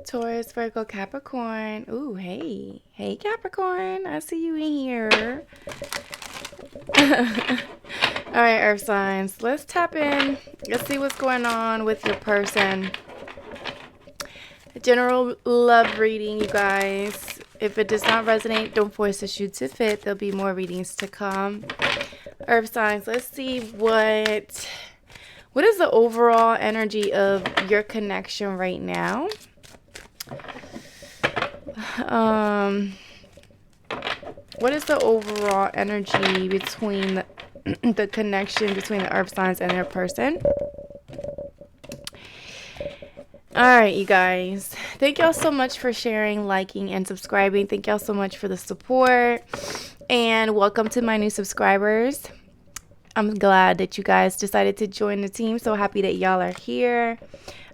Taurus, Virgo, Capricorn. Ooh, hey. Hey, Capricorn. I see you in here. All right, Earth signs. Let's tap in. Let's see what's going on with your person. General love reading, you guys. If it does not resonate, don't force the shoe to fit. There'll be more readings to come. Earth signs. Let's see what is the overall energy of your connection right now. What is the overall energy between the connection between the earth signs and their person? All right, you guys. Thank y'all so much for sharing, liking, and subscribing. Thank y'all so much for the support. And welcome to my new subscribers. I'm glad that you guys decided to join the team. So happy that y'all are here.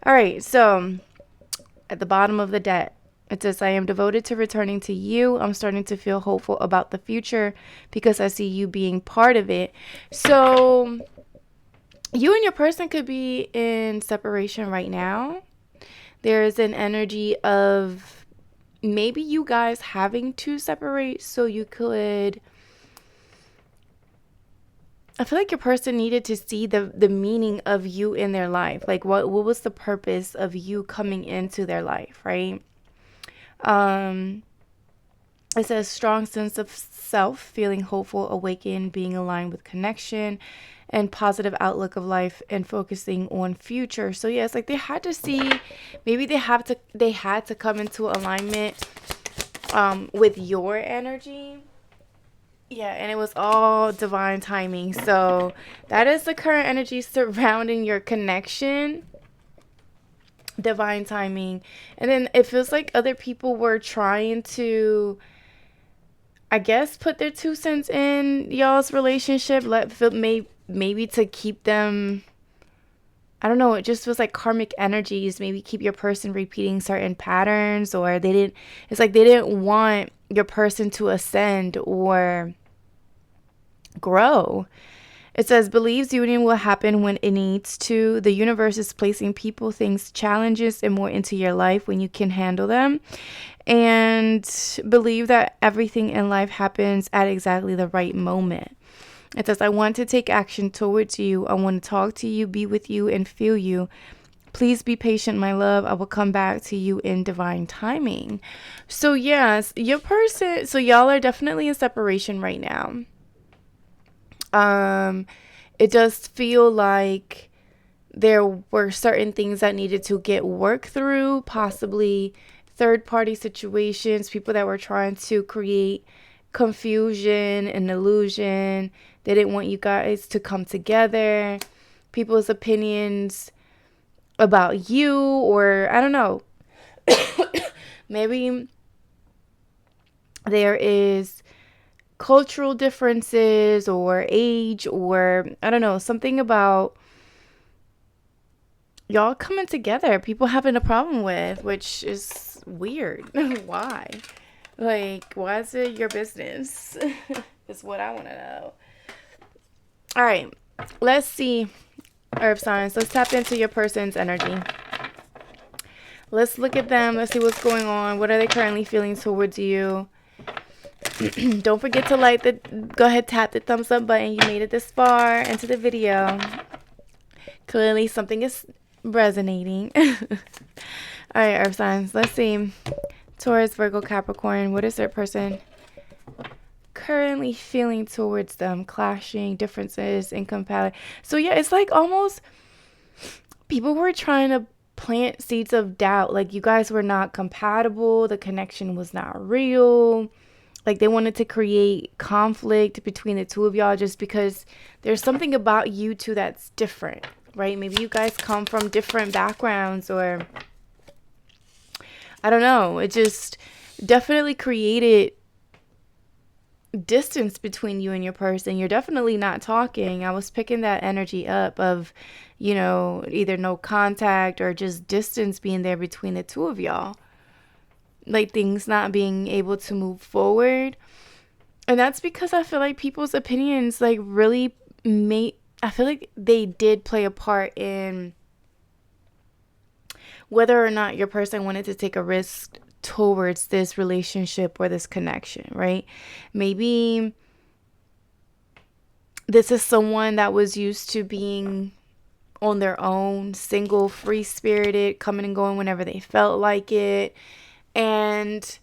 All right, so at the bottom of the deck, it says, I am devoted to returning to you. I'm starting to feel hopeful about the future because I see you being part of it. So you and your person could be in separation right now. There is an energy of maybe you guys having to separate so you could... I feel like your person needed to see the meaning of you in their life. Like what was the purpose of you coming into their life, right? It says strong sense of self, feeling hopeful, awakened, being aligned with connection and positive outlook of life and focusing on future. So yeah, it's like they had to see, maybe they had to come into alignment with your energy. Yeah, and it was all divine timing. So that is the current energy surrounding your connection. Divine timing. And then it feels like other people were trying to, I guess, put their 2 cents in y'all's relationship, maybe to keep them, I don't know, it just feels like karmic energies, maybe keep your person repeating certain patterns, or it's like they didn't want your person to ascend or grow. It says, believes union will happen when it needs to. The universe is placing people, things, challenges, and more into your life when you can handle them. And believe that everything in life happens at exactly the right moment. It says, I want to take action towards you. I want to talk to you, be with you, and feel you. Please be patient, my love. I will come back to you in divine timing. So yes, your person, so y'all are definitely in separation right now. It does feel like there were certain things that needed to get worked through, possibly third-party situations, people that were trying to create confusion and illusion. They didn't want you guys to come together. People's opinions about you, or I don't know. Maybe there is cultural differences or age, or I don't know, something about y'all coming together, people having a problem with, which is weird. Why? Like, why is it your business? Is what I want to know. All right, let's see, earth signs. Let's tap into your person's energy. Let's look at them. Let's see what's going on. What are they currently feeling towards you? Don't forget to go ahead, tap the thumbs up button. You made it this far into the video. Clearly something is resonating. All right, earth signs. Let's see. Taurus, Virgo, Capricorn. What is their person currently feeling towards them? Clashing, differences, incompatibility. So yeah, it's like almost people were trying to plant seeds of doubt. Like you guys were not compatible. The connection was not real. Like they wanted to create conflict between the two of y'all just because there's something about you two that's different, right? Maybe you guys come from different backgrounds, or I don't know. It just definitely created distance between you and your person. You're definitely not talking. I was picking that energy up of, either no contact or just distance being there between the two of y'all. Like things not being able to move forward. And that's because I feel like people's opinions I feel like they did play a part in whether or not your person wanted to take a risk towards this relationship or this connection, right? Maybe this is someone that was used to being on their own, single, free-spirited, coming and going whenever they felt like it. And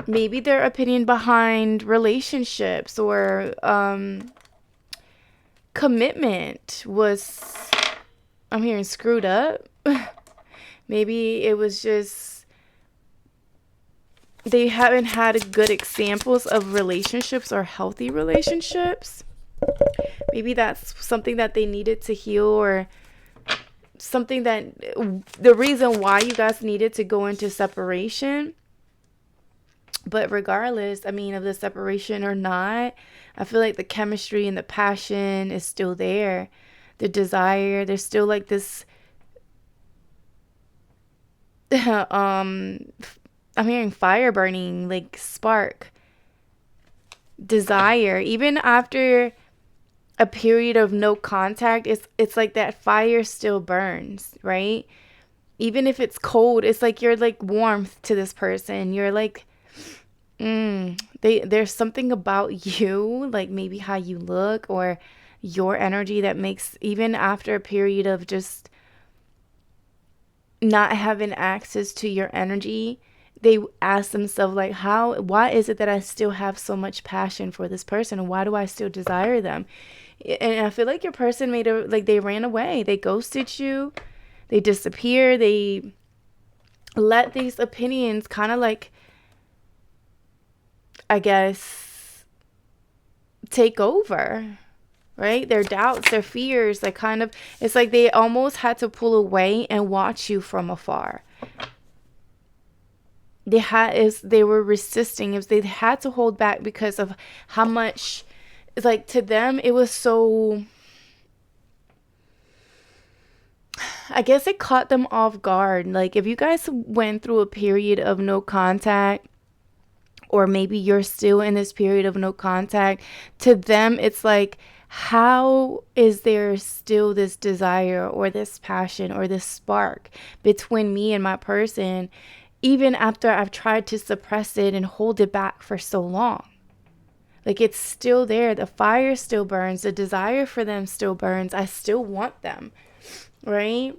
maybe their opinion behind relationships or commitment was, I'm hearing, screwed up. Maybe it was just they haven't had good examples of relationships or healthy relationships. Maybe that's something that they needed to heal, or something that the reason why you guys needed to go into separation. But regardless, I mean, of the separation or not, I feel like the chemistry and the passion is still there. The desire, there's still like this I'm hearing fire burning, like spark, desire. Even after a period of no contact, it's like that fire still burns, right? Even if it's cold, it's like you're like warmth to this person. You're like, there's something about you, like maybe how you look or your energy, that makes, even after a period of just not having access to your energy, they ask themselves like, why is it that I still have so much passion for this person, and why do I still desire them? And I feel like your person they ran away, they ghosted you, they disappear, they let these opinions kind of like, I guess, take over, right? Their doubts, their fears, like kind of, it's like they almost had to pull away and watch you from afar. They were resisting, they had to hold back because of how much, it's like, to them it was so, I guess it caught them off guard. Like if you guys went through a period of no contact, or maybe you're still in this period of no contact, to them it's like, how is there still this desire or this passion or this spark between me and my person, even after I've tried to suppress it and hold it back for so long? Like it's still there. The fire still burns. The desire for them still burns. I still want them, right?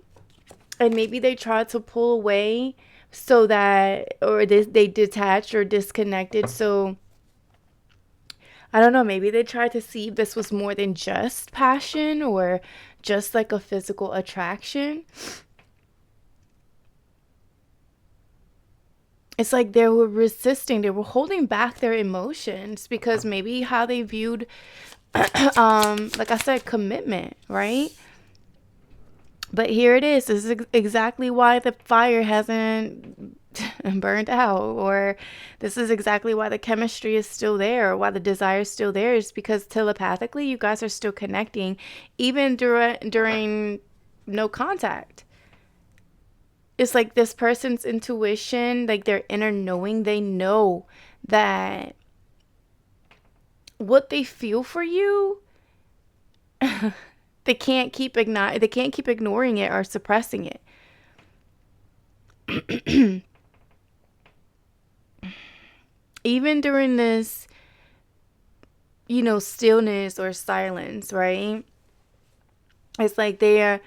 And maybe they tried to pull away so that, or they detached or disconnected. So I don't know, maybe they tried to see if this was more than just passion or just like a physical attraction. It's like they were resisting, they were holding back their emotions because maybe how they viewed, like I said, commitment, right? But here it is. This is exactly why the fire hasn't burned out, or this is exactly why the chemistry is still there, or why the desire is still there, is because telepathically you guys are still connecting, even during no contact. It's like this person's intuition, like their inner knowing, they know that what they feel for you, they can't keep ignoring it or suppressing it. Even during this, stillness or silence, right? It's like they're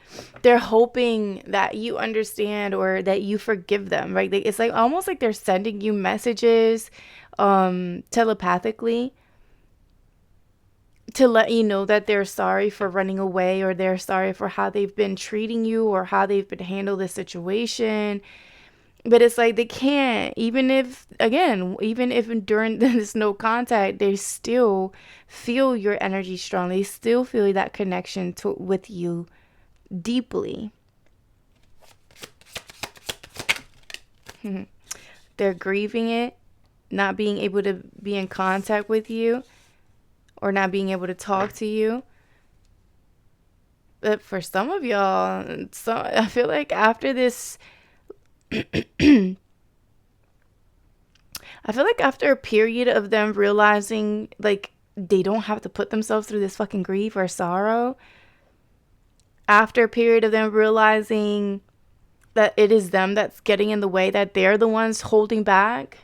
hoping that you understand or that you forgive them, right? It's like almost like they're sending you messages telepathically to let you know that they're sorry for running away, or they're sorry for how they've been treating you or how they've been handling the situation. But it's like they can't, even if during this no contact, they still feel your energy strong. They still feel that connection with you deeply. They're grieving it, not being able to be in contact with you or not being able to talk to you. But for some of y'all, I feel like after this, I feel like after a period of them realizing like they don't have to put themselves through this fucking grief or sorrow, after a period of them realizing that it is them that's getting in the way, that they're the ones holding back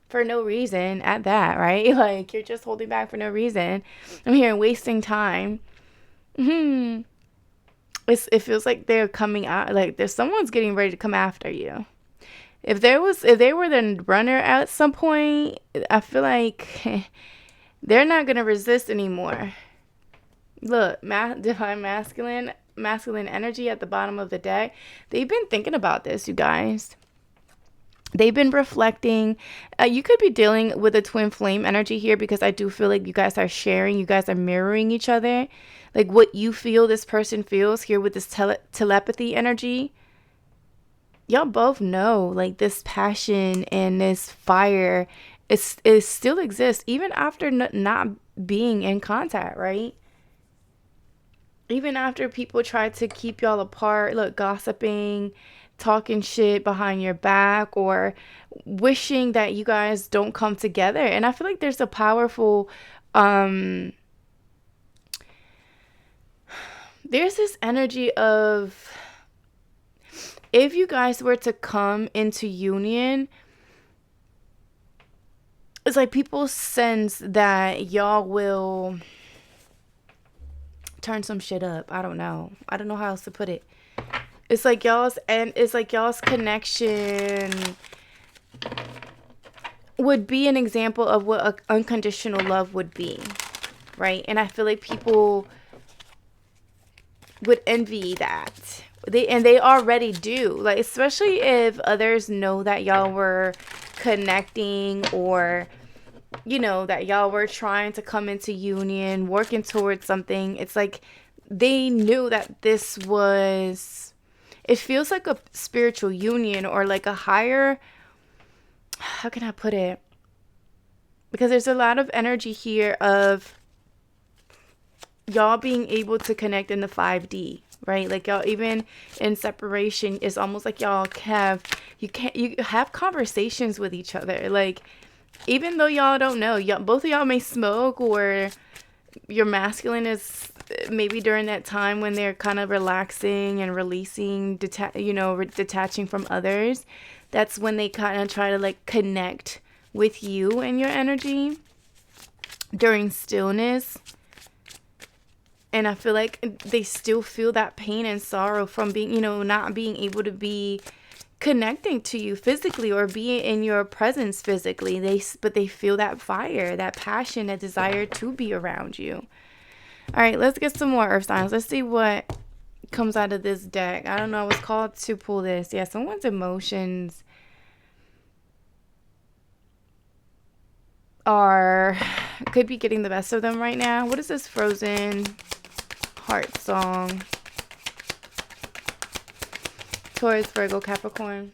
for no reason at that, right? Like, you're just holding back for no reason. I'm hearing wasting time. It feels like they're coming out, like there's someone's getting ready to come after you. If they were the runner at some point, I feel like they're not gonna resist anymore. Look, divine masculine energy at the bottom of the deck. They've been thinking about this, you guys. They've been reflecting. You could be dealing with a twin flame energy here, because I do feel like you guys are sharing. You guys are mirroring each other. Like, what you feel, this person feels here with this telepathy energy. Y'all both know, like, this passion and this fire is still exists even after not being in contact, right? Even after people try to keep y'all apart, look, gossiping, talking shit behind your back, or wishing that you guys don't come together. And I feel like there's a powerful there's this energy of, if you guys were to come into union, it's like people sense that y'all will turn some shit up. I don't know how else to put it. It's like y'all's connection would be an example of what unconditional love would be, right? And I feel like people would envy that. They already do. Like, especially if others know that y'all were connecting, or that y'all were trying to come into union, working towards something. It's like they knew that this was, it feels like a spiritual union, or like a higher, how can I put it? Because there's a lot of energy here of y'all being able to connect in the 5D, right? Like, y'all, even in separation, it's almost like y'all you have conversations with each other. Like, even though y'all don't know, both of y'all may smoke, or your masculine is maybe during that time when they're kind of relaxing and releasing, detaching from others. That's when they kind of try to, like, connect with you and your energy during stillness. And I feel like they still feel that pain and sorrow from being, not being able to be connecting to you physically, or be in your presence physically. But they feel that fire, that passion, that desire to be around you. All right, let's get some more earth signs. Let's see what comes out of this deck. I don't know. I was called to pull this. Yeah, someone's emotions could be getting the best of them right now. What is this frozen heart song? Taurus, Virgo, Capricorn.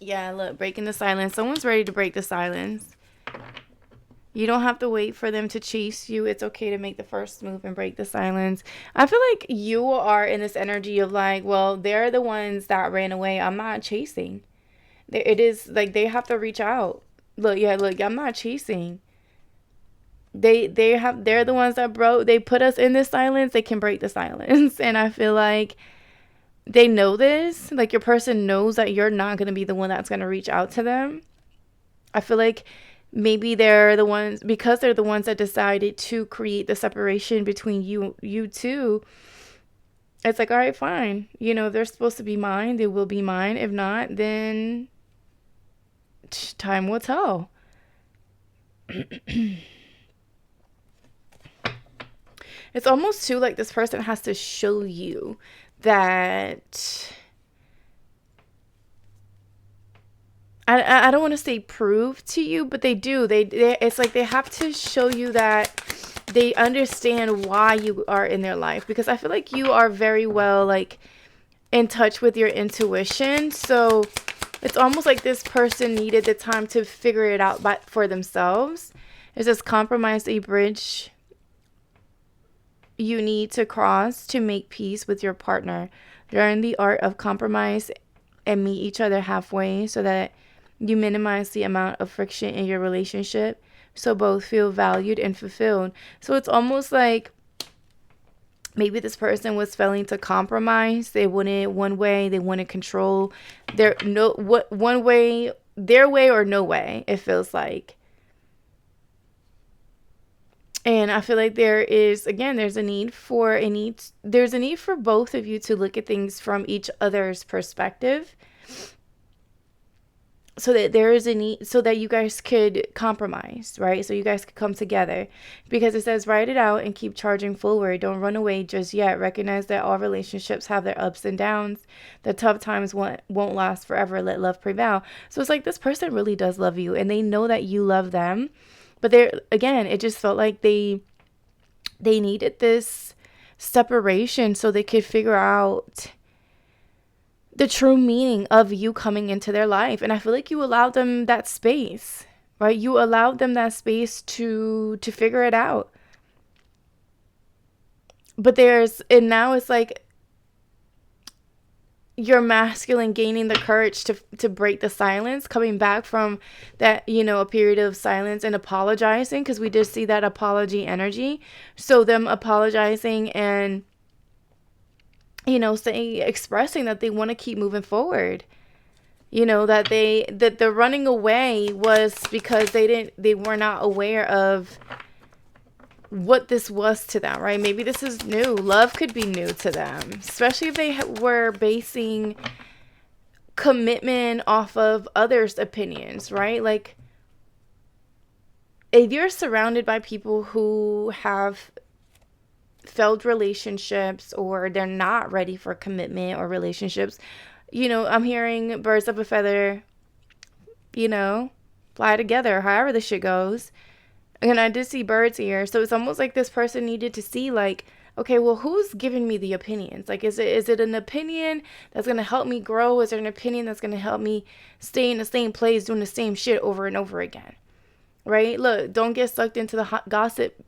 Yeah, look, breaking the silence. Someone's ready to break the silence. You don't have to wait for them to chase you. It's okay to make the first move and break the silence. I feel like you are in this energy of like, well, they're the ones that ran away. I'm not chasing. It is like they have to reach out. Look, I'm not chasing. They're the ones that they put us in this silence. They can break the silence. And I feel like they know this. Like, your person knows that you're not going to be the one that's going to reach out to them. I feel like maybe they're the ones, because they're the ones that decided to create the separation between you two. It's like, all right, fine. They're supposed to be mine. They will be mine. If not, then time will tell. It's almost too like this person has to show you that, I don't want to say prove to you, but they do. It's like they have to show you that they understand why you are in their life, because I feel like you are very well, like, in touch with your intuition. So it's almost like this person needed the time to figure it out for themselves. It's this compromise, a bridge you need to cross to make peace with your partner. Learn the art of compromise and meet each other halfway, so that you minimize the amount of friction in your relationship, so both feel valued and fulfilled. So it's almost like Maybe this person was failing to compromise. They wanted one way. They wanted control. One way, their way or no way, it feels like. And I feel like there's a need for both of you to look at things from each other's perspective, so that there is a need, so that you guys could compromise, right? So you guys could come together, because it says, write it out and keep charging forward. Don't run away just yet. Recognize that all relationships have their ups and downs. The tough times won't last forever. Let love prevail. So it's like this person really does love you, and they know that you love them. But it just felt like they needed this separation so they could figure out the true meaning of you coming into their life. And I feel like you allowed them that space, right? You allowed them that space to figure it out. But now it's like your masculine gaining the courage to break the silence, coming back from that, a period of silence, and apologizing, because we did see that apology energy. So them apologizing and expressing that they want to keep moving forward. That the running away was because they were not aware of what this was to them, right? Maybe this is new. Love could be new to them, especially if they were basing commitment off of others' opinions, right? Like, if you're surrounded by people who have failed relationships, or they're not ready for commitment or relationships, I'm hearing birds of a feather, fly together, however the shit goes. And I did see birds here. So it's almost like this person needed to see, like, okay, well, who's giving me the opinions? Like, is it an opinion that's going to help me grow? Is it an opinion that's going to help me stay in the same place doing the same shit over and over again? Right? Look, don't get sucked into the gossip.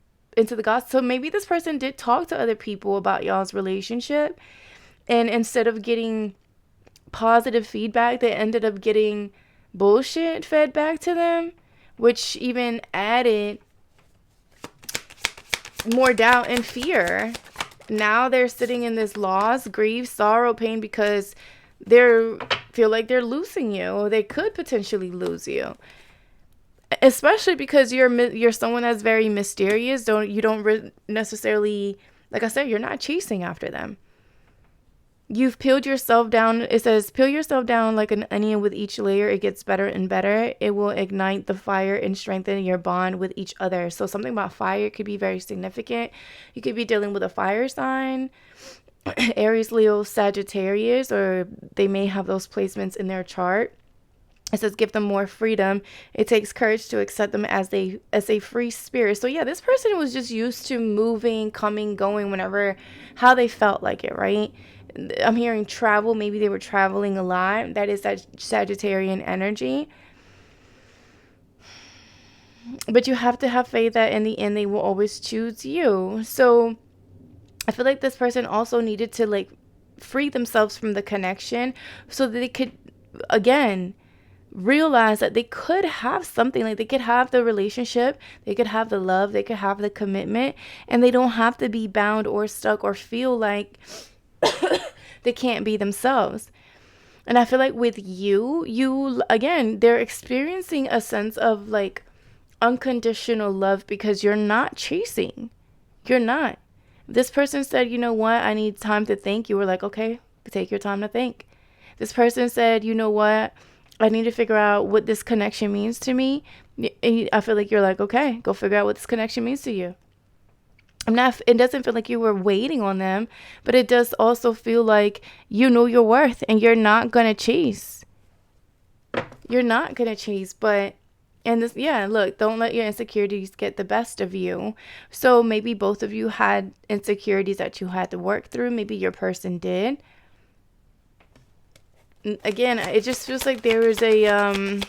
So maybe this person did talk to other people about y'all's relationship, and instead of getting positive feedback, they ended up getting bullshit fed back to them, which even added more doubt and fear. Now they're sitting in this loss, grief, sorrow, pain, because they feel like they're losing you, or they could potentially lose you. Especially because you're someone that's very mysterious. You don't necessarily, like I said, you're not chasing after them. You've peeled yourself down. It says, peel yourself down like an onion. With each layer, it gets better and better. It will ignite the fire and strengthen your bond with each other. So something about fire could be very significant. You could be dealing with a fire sign, Aries, Leo, Sagittarius, or they may have those placements in their chart. It says, give them more freedom. It takes courage to accept them as a free spirit. So yeah, this person was just used to moving, coming, going how they felt like it, right? I'm hearing travel. Maybe they were traveling a lot. That is that Sagittarian energy. But you have to have faith that in the end they will always choose you. So I feel like this person also needed to, like, free themselves from the connection so that they could, again, realize that they could have something. Like, they could have the relationship, they could have the love, they could have the commitment, and they don't have to be bound or stuck or feel like they can't be themselves. And I feel like with you again, they're experiencing a sense of, like, unconditional love, because you're not chasing. You're not. This person said, you know what, I need time to think. You were like, okay, take your time to think. This person said, you know what, I need to figure out what this connection means to me. I feel like you're like, okay, go figure out what this connection means to you. It doesn't feel like you were waiting on them, but it does also feel like you know your worth and you're not going to chase. You're not going to chase, look, don't let your insecurities get the best of you. So maybe both of you had insecurities that you had to work through. Maybe your person did. Again, it just feels like there's an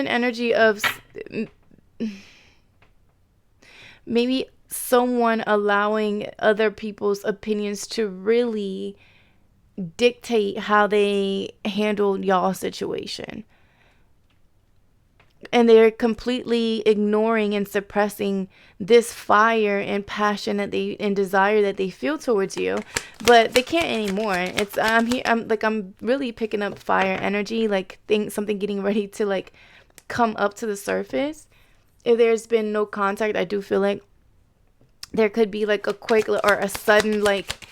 energy of maybe someone allowing other people's opinions to really dictate how they handle y'all's situation. And they're completely ignoring and suppressing this fire and passion that they and desire that they feel towards you, but they can't anymore. It's I'm really picking up fire energy, like something getting ready to like come up to the surface. If there's been no contact, I do feel like there could be like a quick or a sudden like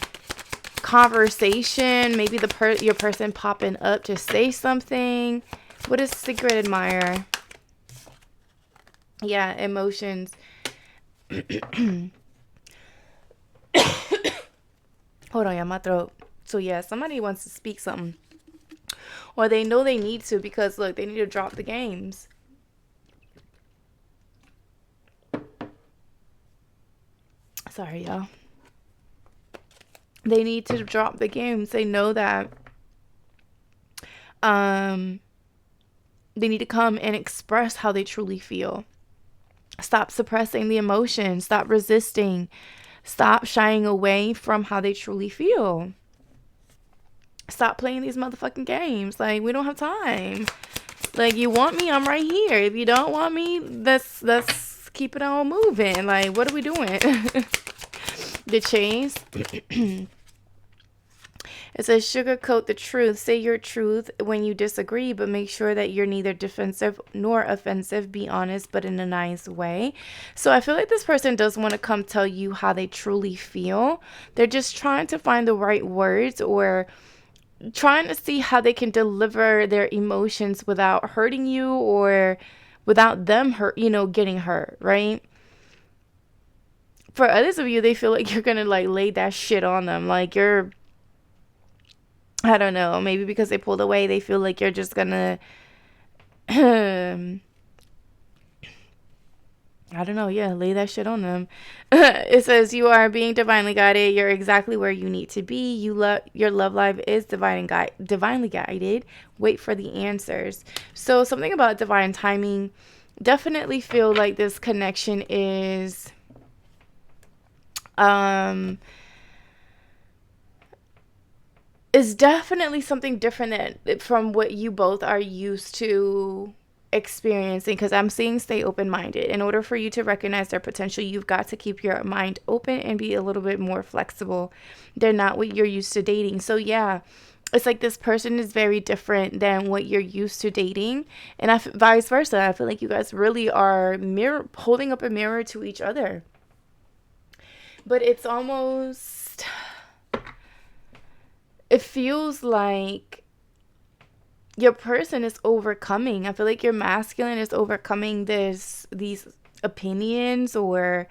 conversation, maybe your person popping up to say something. What is secret admirer? Yeah, emotions. Hold on, yeah, my throat. So yeah, somebody wants to speak something, or they know they need to, because look, they need to drop the games. Sorry, y'all. They need to drop the games. They know that they need to come and express how they truly feel. Stop suppressing the emotions. Stop resisting. Stop shying away from how they truly feel. Stop playing these motherfucking games. Like, we don't have time. Like, you want me, I'm right here. If you don't want me, let's keep it on moving. Like, what are we doing? The chase. It says, sugarcoat the truth. Say your truth when you disagree, but make sure that you're neither defensive nor offensive. Be honest, but in a nice way. So I feel like this person does want to come tell you how they truly feel. They're just trying to find the right words, or trying to see how they can deliver their emotions without hurting you, or without them getting hurt, right? For others of you, they feel like you're gonna like lay that shit on them. Like, you're, I don't know, maybe because they pulled away, they feel like you're just gonna I don't know, yeah, lay that shit on them. It says, you are being divinely guided. You're exactly where you need to be. Your love life is divinely guided. Wait for the answers. So something about divine timing. Definitely feel like this connection is definitely something different from what you both are used to experiencing, because I'm seeing stay open-minded. In order for you to recognize their potential, you've got to keep your mind open and be a little bit more flexible. They're not what you're used to dating. So yeah, it's like this person is very different than what you're used to dating, and vice versa. I feel like you guys really are holding up a mirror to each other. But it's almost, it feels like your person is overcoming. I feel like your masculine is overcoming these opinions or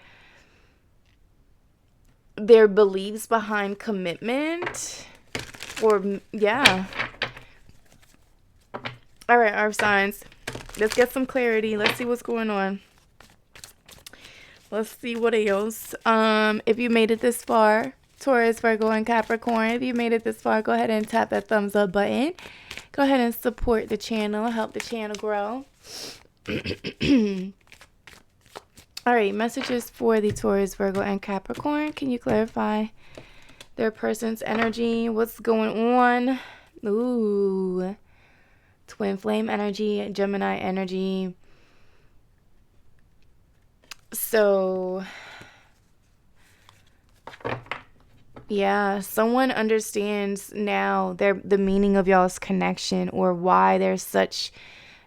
their beliefs behind commitment. Or, yeah. All right, our signs. Let's get some clarity. Let's see what's going on. Let's see what else. If you made it this far, Taurus, Virgo, and Capricorn, if you made it this far, go ahead and tap that thumbs up button. Go ahead and support the channel. Help the channel grow. All right, messages for the Taurus, Virgo, and Capricorn. Can you clarify their person's energy? What's going on? Ooh. Twin flame energy, Gemini energy. So, yeah, someone understands now the meaning of y'all's connection, or why there's such,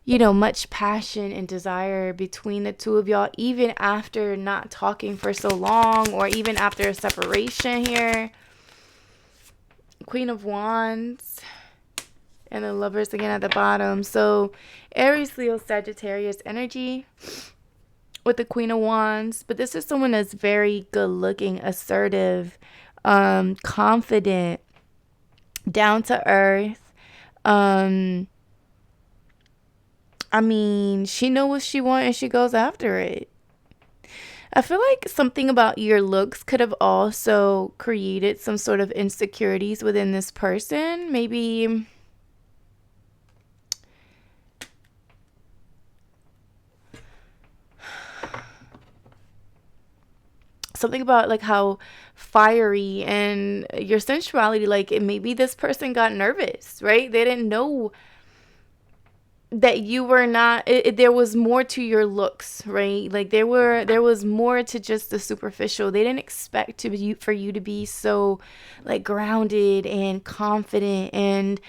much passion and desire between the two of y'all, even after not talking for so long, or even after a separation here. Queen of Wands. And the Lovers again at the bottom. So, Aries, Leo, Sagittarius energy with the Queen of Wands. But this is someone that's very good looking, assertive, confident, down to earth. She knows what she wants and she goes after it. I feel like something about your looks could have also created some sort of insecurities within this person. Maybe something about like how fiery and your sensuality, like maybe this person got nervous, right? They didn't know that you were not there was more to your looks, right? Like there was more to just the superficial. They didn't expect to be for you to be so like grounded and confident and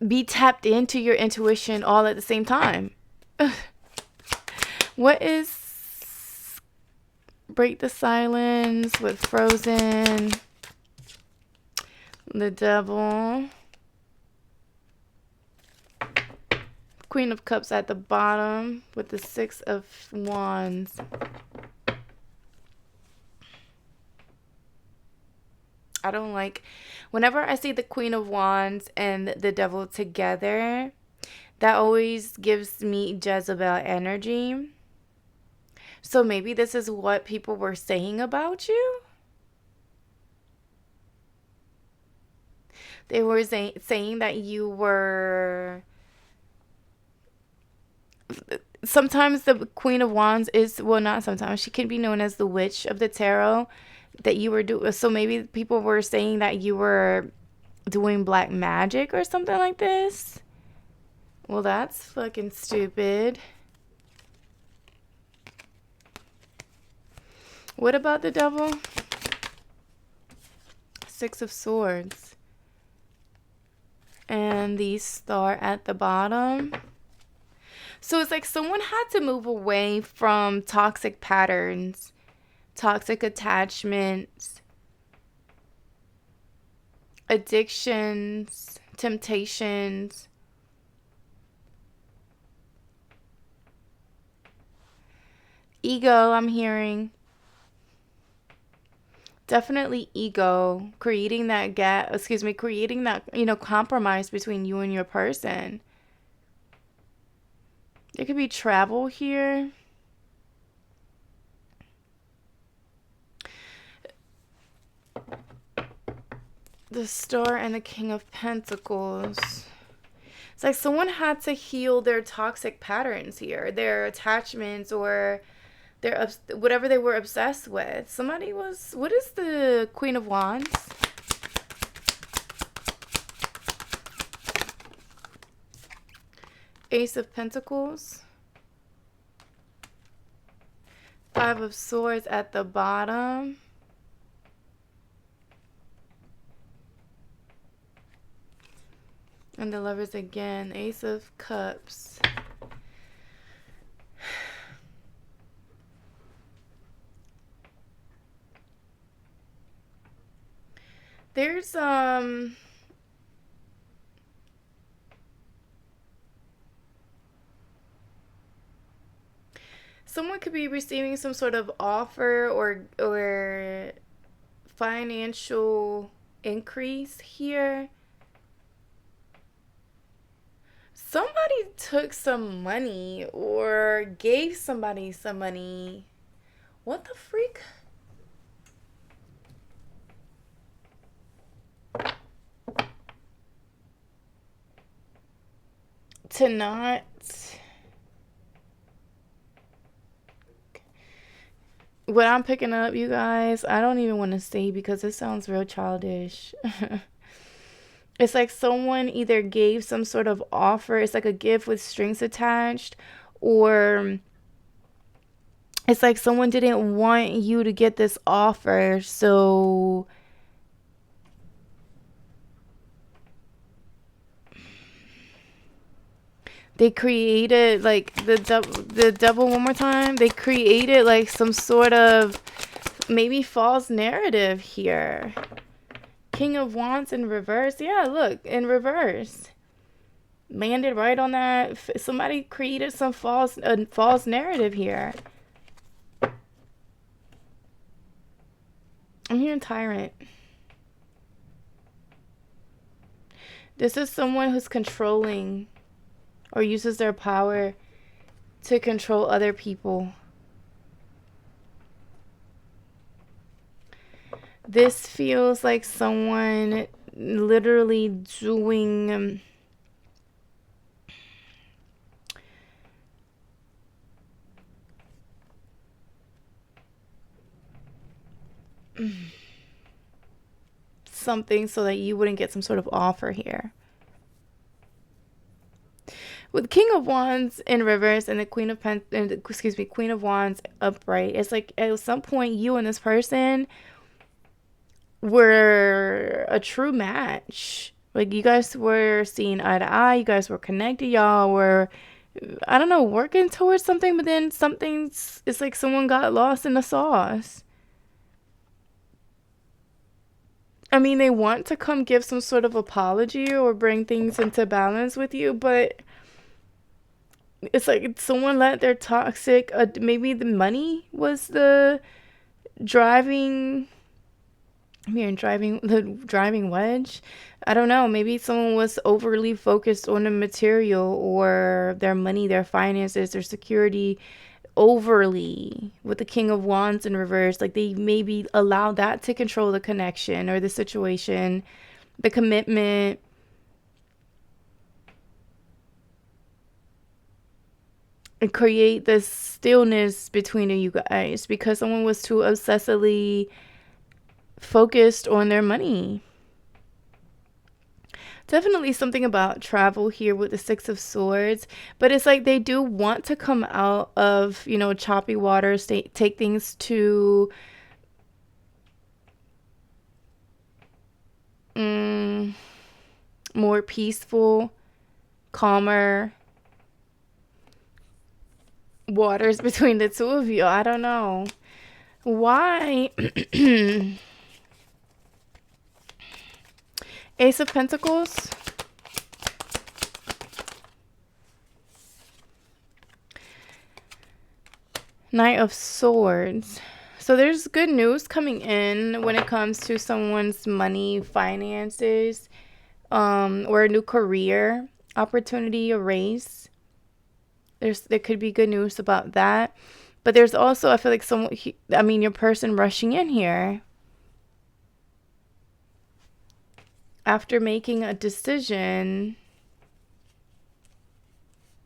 be tapped into your intuition all at the same time. What is break the silence with Frozen, the Devil, Queen of Cups at the bottom with the Six of Wands. I don't like, whenever I see the Queen of Wands and the Devil together, that always gives me Jezebel energy. So maybe this is what people were saying about you. They were saying that you were... Sometimes the Queen of Wands is, well, not sometimes, she can be known as the Witch of the Tarot, that you were doing. So maybe people were saying that you were doing black magic or something like this. Well, that's fucking stupid. What about the Devil? Six of Swords. And the Star at the bottom. So it's like someone had to move away from toxic patterns, toxic attachments, addictions, temptations. Ego, I'm hearing. Definitely ego, creating that gap, creating that, compromise between you and your person. There could be travel here. The Star and the King of Pentacles. It's like someone had to heal their toxic patterns here, their attachments, or their whatever they were obsessed with. Somebody was... What is the Queen of Wands? Ace of Pentacles. Five of Swords at the bottom. And the Lovers again. Ace of Cups. There's someone could be receiving some sort of offer or financial increase here. Somebody took some money or gave somebody some money. What the freak? To not... What I'm picking up, you guys, I don't even want to say because it sounds real childish. It's like someone either gave some sort of offer. It's like a gift with strings attached. Or it's like someone didn't want you to get this offer. So they created like the devil one more time. They created like some sort of maybe false narrative here. King of Wands in reverse. Yeah, look, in reverse. Landed right on that. Somebody created some false narrative here. I'm hearing Tyrant. This is someone who's controlling or uses their power to control other people. This feels like someone literally doing something so that you wouldn't get some sort of offer here. with King of Wands in reverse and the Queen of Wands upright, it's like at some point you and this person were a true match. Like you guys were seeing eye to eye, you guys were connected, y'all were, I don't know, working towards something, but then it's like someone got lost in the sauce. I mean, they want to come give some sort of apology or bring things into balance with you, but it's like someone let their toxic, maybe the money was the driving, the driving wedge. I don't know. Maybe someone was overly focused on the material or their money, their finances, their security overly with the King of Wands in reverse. Like they maybe allowed that to control the connection or the situation, the commitment. And create this stillness between you guys because someone was too obsessively focused on their money. Definitely something about travel here with the Six of Swords, but it's like they do want to come out of, choppy waters, take things to more peaceful, calmer waters between the two of you. I don't know. Why? Ace of Pentacles. Knight of Swords. So there's good news coming in when it comes to someone's money, finances, or a new career opportunity, a raise. There could be good news about that. But there's also, I feel like your person rushing in here after making a decision.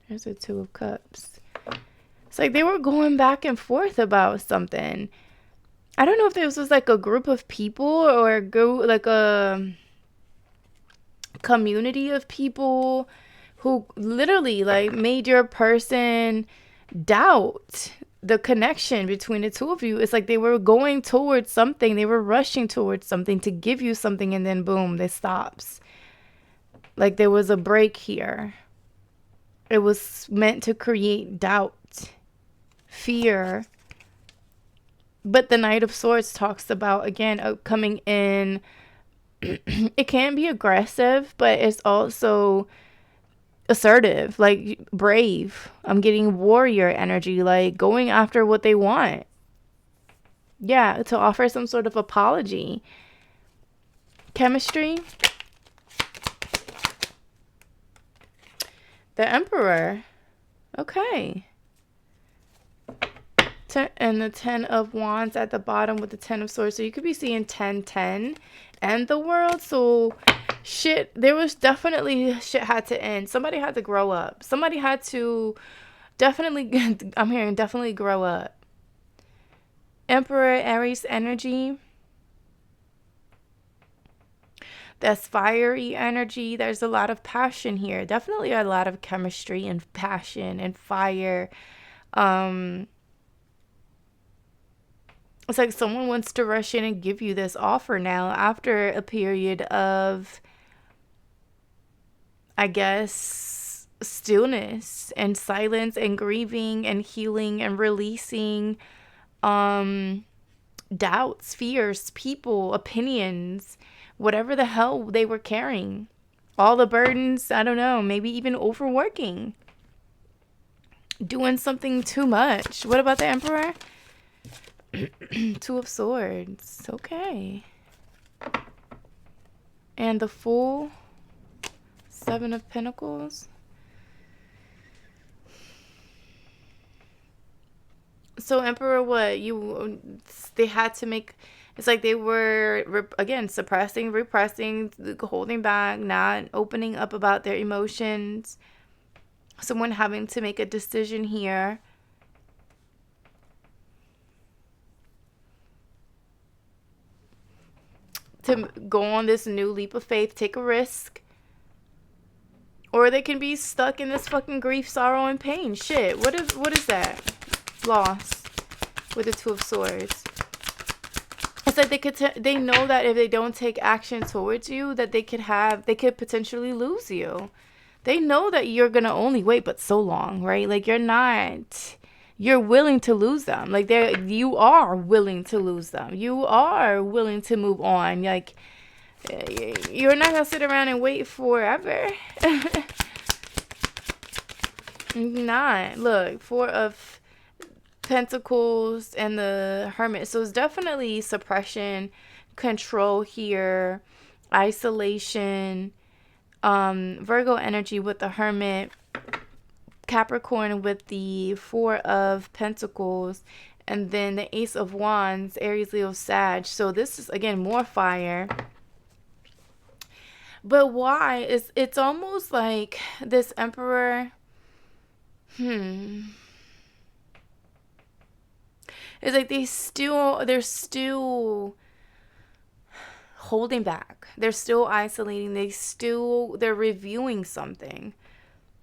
There's a Two of Cups. It's like they were going back and forth about something. I don't know if this was like a group of people or like a community of people who literally like made your person doubt the connection between the two of you. It's like they were going towards something. They were rushing towards something to give you something, and then boom, this stops. Like there was a break here. It was meant to create doubt, fear. But the Knight of Swords talks about, again, coming in. It can be aggressive, but it's also assertive, like brave. I'm getting warrior energy, like going after what they want. Yeah, to offer some sort of apology. Chemistry. The Emperor. Okay. And the 10 of Wands at the bottom with the 10 of Swords. So you could be seeing 10 and the World. So there was definitely shit had to end. Somebody had to grow up. Somebody had to definitely grow up. Emperor, Aries energy. That's fiery energy. There's a lot of passion here. Definitely a lot of chemistry and passion and fire. It's like someone wants to rush in and give you this offer now after a period of, I guess, stillness and silence and grieving and healing and releasing doubts, fears, people, opinions, whatever the hell they were carrying. All the burdens, I don't know, maybe even overworking. Doing something too much. What about the Emperor? Two of Swords. Okay. And the Fool. Seven of Pentacles. So Emperor, they had to make, it's like they were, again, suppressing, repressing, holding back, not opening up about their emotions. Someone having to make a decision here. To go on this new leap of faith, take a risk, Or they can be stuck in this fucking grief, sorrow, and pain. Shit. What is that? Loss. With the Two of Swords. It's like they know that if they don't take action towards you, that they could potentially lose you. They know that you're gonna only wait but so long, right? Like you're willing to lose them. Like you are willing to lose them. You are willing to move on. Like you're not gonna sit around and wait forever. Not. Look, Four of Pentacles and the Hermit. So it's definitely suppression, control here, isolation, Virgo energy with the Hermit, Capricorn with the Four of Pentacles, and then the Ace of Wands, Aries, Leo, Sag. So this is, again, more fire. But why? It's almost like this Emperor, it's like they're still holding back. They're still isolating. They're reviewing something.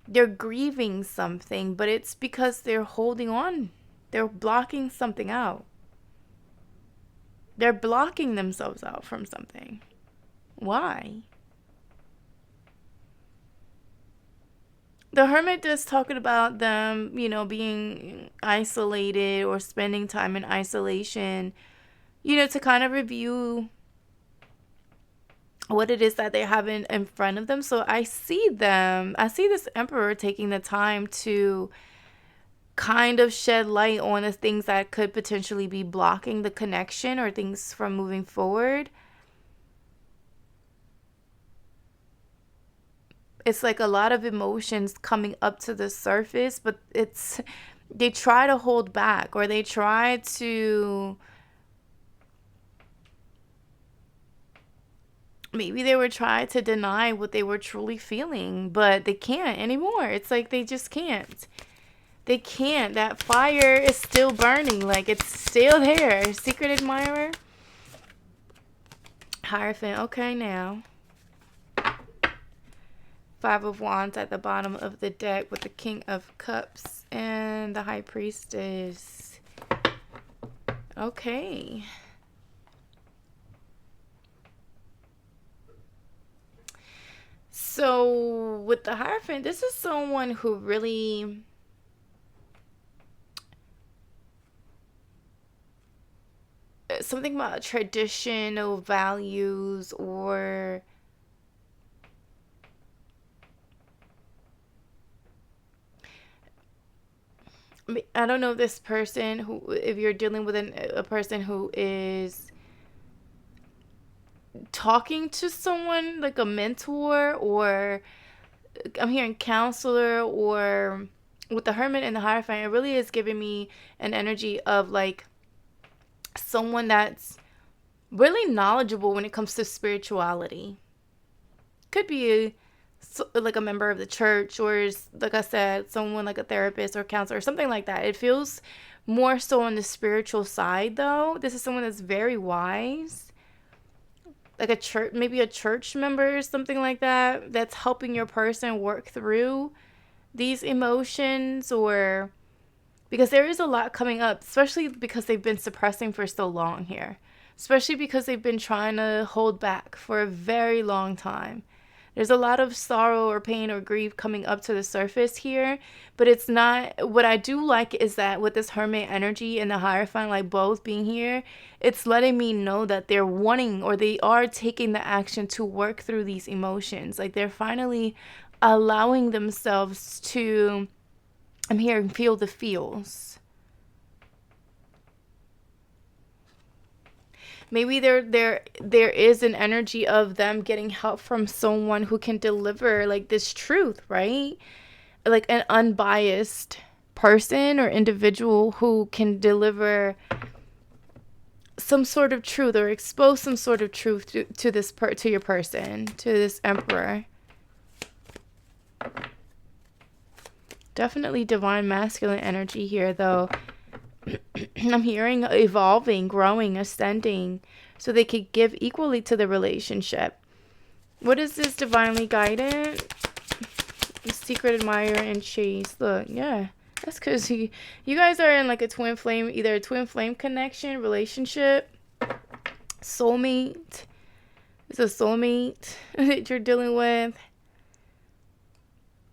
They're grieving something, but it's because they're holding on. They're blocking something out. They're blocking themselves out from something. Why? The Hermit is talking about them, being isolated or spending time in isolation, to kind of review what it is that they have in front of them. So I see this Emperor taking the time to kind of shed light on the things that could potentially be blocking the connection or things from moving forward. It's like a lot of emotions coming up to the surface, but they try to hold back, or they try to, maybe they were trying to deny what they were truly feeling, but they can't anymore. It's like they just can't. They can't. That fire is still burning. Like it's still there. Secret admirer. Hierophant. Okay, now. Five of Wands at the bottom of the deck with the King of Cups and the High Priestess. Okay. So with the Hierophant, this is someone who really something about traditional values, or I don't know if this person if you're dealing with a person who is talking to someone like a mentor, or I'm hearing counselor, or with the Hermit and the Hierophant, it really is giving me an energy of like someone that's really knowledgeable when it comes to spirituality. Could be like a member of the church, or like I said, someone like a therapist or counselor or something like that. It feels more so on the spiritual side, though. This is someone that's very wise, like a church, maybe a church member or something like that, that's helping your person work through these emotions, or because there is a lot coming up, especially because they've been suppressing for so long here, especially because they've been trying to hold back for a very long time. There's a lot of sorrow or pain or grief coming up to the surface here, but it's not, what I do like is that with this Hermit energy and the Hierophant, like both being here, it's letting me know that they're wanting, or they are taking the action to work through these emotions. Like they're finally allowing themselves to, I'm hearing, feel the feels. Maybe there is an energy of them getting help from someone who can deliver like this truth, right? Like an unbiased person or individual who can deliver some sort of truth, or expose some sort of truth to your person, to this Emperor. Definitely divine masculine energy here, though. I'm hearing evolving, growing, ascending, so they could give equally to the relationship. What is this divinely guided? Secret admirer and chase. Look, yeah. That's because you guys are in like a twin flame, either a twin flame connection, relationship, soulmate. It's a soulmate that you're dealing with.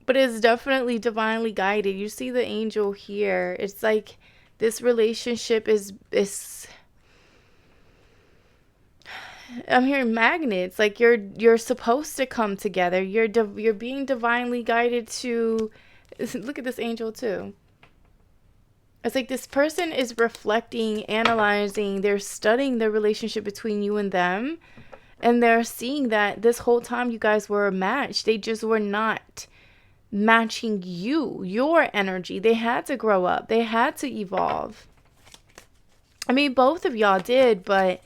But it's definitely divinely guided. You see the angel here. It's like this relationship is I'm hearing magnets. Like you're supposed to come together. You're being divinely guided to look at this angel too. It's like this person is reflecting, analyzing, they're studying the relationship between you and them. And they're seeing that this whole time you guys were a match. They just were not matching your energy. They had to grow up. They had to evolve. I mean, both of y'all did, but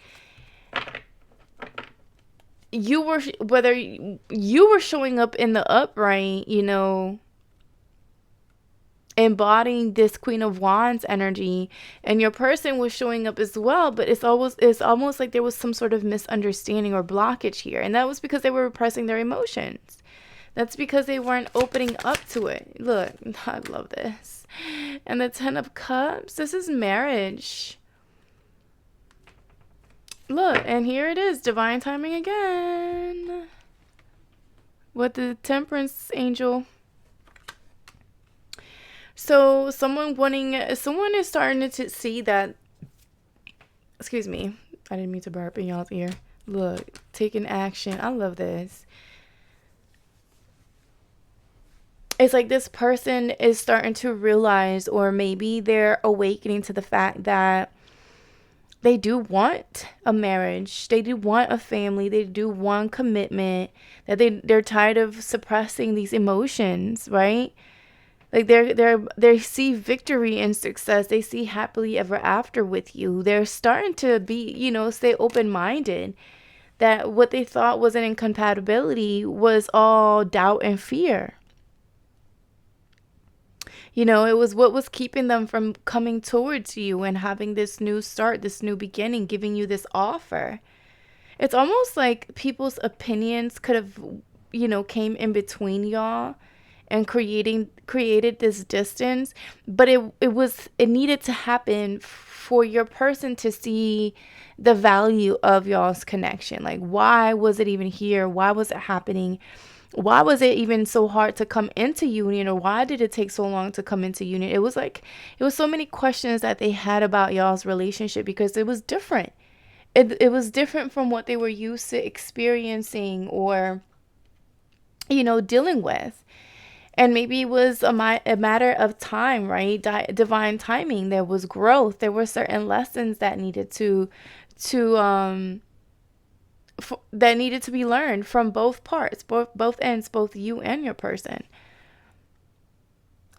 whether you were showing up in the upright, you know, embodying this Queen of Wands energy, and your person was showing up as well, but it's almost like there was some sort of misunderstanding or blockage here, and that was because they were repressing their emotions. That's because they weren't opening up to it. Look, I love this. And the 10 of Cups, this is marriage. Look, and here it is, divine timing again. With the Temperance angel. So someone is starting to see that, excuse me, I didn't mean to burp in y'all's ear. Look, taking action. I love this. It's like this person is starting to realize, or maybe they're awakening to the fact that they do want a marriage. They do want a family. They do want commitment. That they're tired of suppressing these emotions, right? Like they see victory and success. They see happily ever after with you. They're starting to be, you know, stay open-minded. That what they thought was an incompatibility was all doubt and fear. You know, it was what was keeping them from coming towards you and having this new start, this new beginning, giving you this offer. It's almost like people's opinions could have, you know, came in between y'all and created this distance, but it needed to happen for your person to see the value of y'all's connection. Like, why was it even here? Why was it happening? Why was it even so hard to come into union, or why did it take so long to come into union? It was so many questions that they had about y'all's relationship because it was different. It was different from what they were used to experiencing or, you know, dealing with. And maybe it was a matter of time, right? Divine timing. There was growth. There were certain lessons that needed to be learned from both parts, both ends, both you and your person.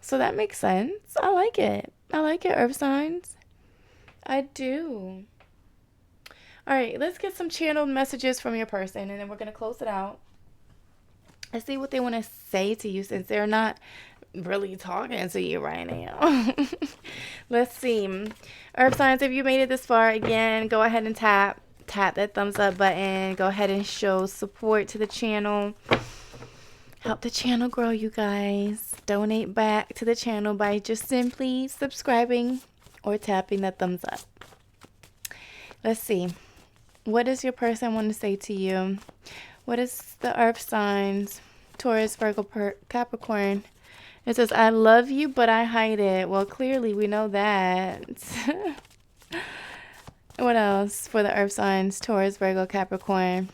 So that makes sense. I like it. I like it, Earth signs. I do. All right, let's get some channeled messages from your person, and then we're going to close it out. Let's see what they want to say to you, since they're not really talking to you right now. Let's see. Earth signs, if you made it this far, again, go ahead and tap that thumbs up button. Go ahead and show support to the channel. Help the channel grow, you guys. Donate back to the channel by just simply subscribing or tapping that thumbs up. Let's see. What does your person want to say to you? What is the Earth signs? Taurus, Virgo, Capricorn. It says, I love you, but I hide it. Well, clearly we know that. What else for the Earth signs? Taurus, Virgo, Capricorn.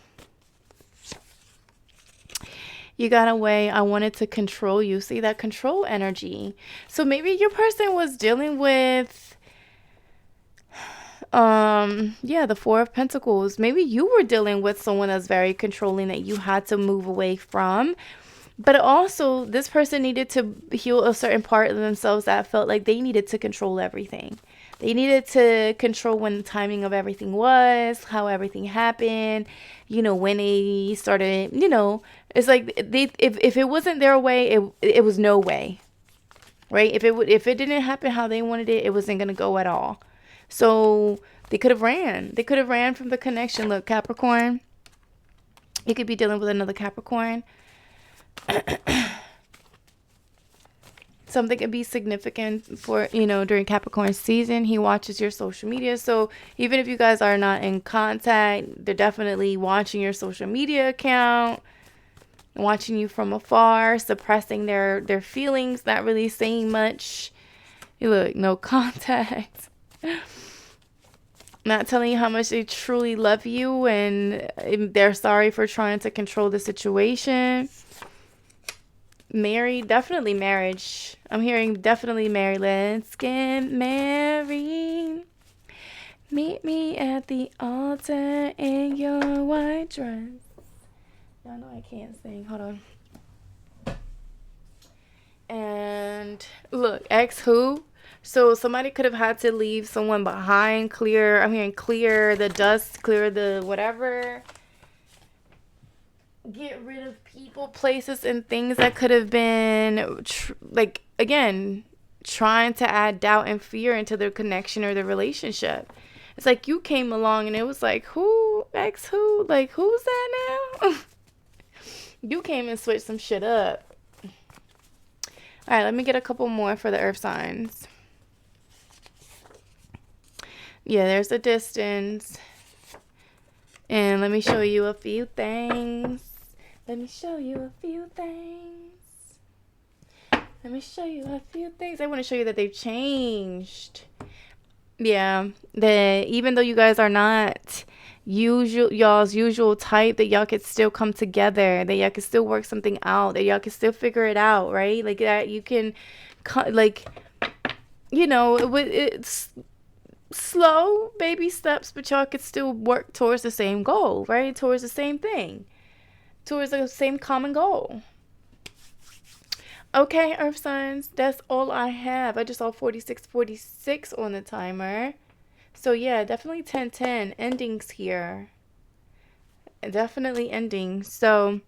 You got away. I wanted to control you. See that control energy. So maybe your person was dealing with, the Four of Pentacles. Maybe you were dealing with someone that's very controlling that you had to move away from. But also, this person needed to heal a certain part of themselves that felt like they needed to control everything. They needed to control when the timing of everything was, how everything happened, you know, when they started, you know, it's like if it wasn't their way, it was no way, right? If it didn't happen how they wanted it, it wasn't going to go at all. So they could have ran. They could have ran from the connection. Look, Capricorn, you could be dealing with another Capricorn. something could be significant for, during Capricorn season. He watches your social media. So even if you guys are not in contact, they're definitely watching your social media account, watching you from afar, suppressing their feelings, not really saying much. Look, no contact. Not telling you how much they truly love you, and they're sorry for trying to control the situation. Married, definitely marriage. I'm hearing definitely married. Let's get married. Meet me at the altar in your white dress. Y'all know I can't sing. Hold on. And look, ex who? So somebody could have had to leave someone behind, I'm hearing clear the dust, clear the whatever. Get rid of people, places, and things that could have been, again, trying to add doubt and fear into their connection or their relationship. It's like you came along and it was like, who? Ex who? Like, who's that now? You came and switched some shit up. All right, let me get a couple more for the earth signs. Yeah, there's a distance. And let me show you a few things. I want to show you that they've changed. Yeah, that even though you guys are not y'all's usual type, that y'all could still come together, that y'all could still work something out, that y'all could still figure it out, right? Like that you can, it's slow baby steps, but y'all could still work towards the same goal, right? Towards the same thing, towards the same common goal. Okay, earth signs, that's all I have. I just saw 4646 on the timer. So yeah, definitely 1010 endings here. Definitely ending. So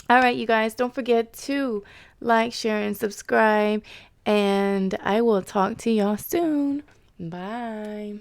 all right, you guys, don't forget to like, share, and subscribe, and I will talk to y'all soon. Bye.